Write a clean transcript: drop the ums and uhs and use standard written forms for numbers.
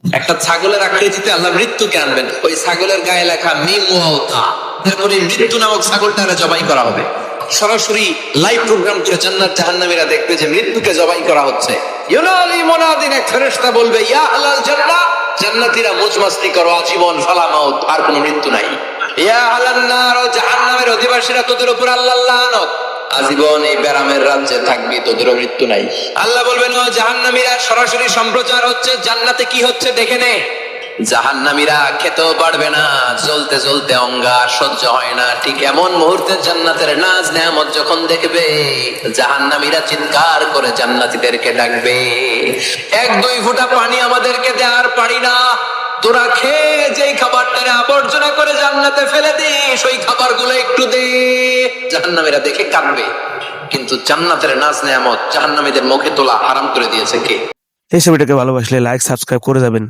একটা ছাগলের আকৃতিতে আল্লাহ মৃত্যুকে আনবেন, ওই ছাগলের গায়ে লেখা মিম ওয়াউতা, তারপরে মৃত্যু নামক ছাগলটারে জবাই করা হবে। সরাসরি লাইভ প্রোগ্রাম করে জান্নাত জাহান্নামীরা দেখবে যে মৃত্যুকে জবাই করা হচ্ছে। ইউনালি মুনাদিন, এক ফেরেশতা বলবে, ইয়া আহলাল জান্নাহ, জান্নাতীরা মুজমাস্তি করো আজীবন, ফালা মাউত, আর কোনো মৃত্যু নাই। ইয়া আহলান নার, জাহান্নামের অধিবাসীরা, তোদের উপর আল্লাহর লানত, আজীবন এই ব্যারামের রাজ্যে থাকবি, তোদেরও মৃত্যু নাই। আল্লাহ বলবেন, ও জাহান্নামীরা, সরাসরি সম্প্রচার হচ্ছে, জান্নাতে কি হচ্ছে দেখে নে। জাহান্নামীরা খেতেও পারবে না, জ্বলতে জ্বলতে অঙ্গার সহ্য হয় না। ঠিক এমন মুহূর্তে জান্নাতের নাজ নেয়ামত যখন দেখবে, জাহান্নামীরা চিৎকার করে জান্নাতীদেরকে ডাকবে, এক দুই ফোঁটা পানি আমাদেরকে দে, আর পারি না। তোরা খেয়ে যেই খাবারটারে আবর্জনা করে জান্নাতে ফেলে দিস, ওই খাবারগুলো একটু দে। জাহান্নামীরা দেখে কাঁদবে, কিন্তু জান্নাতের নাজ নেয়ামত জাহান্নামীদের মুখে তোলা হারাম করে দিয়েছে কে? এই ছবিটাকে ভালোবাসলে লাইক সাবস্ক্রাইব করে যাবেন।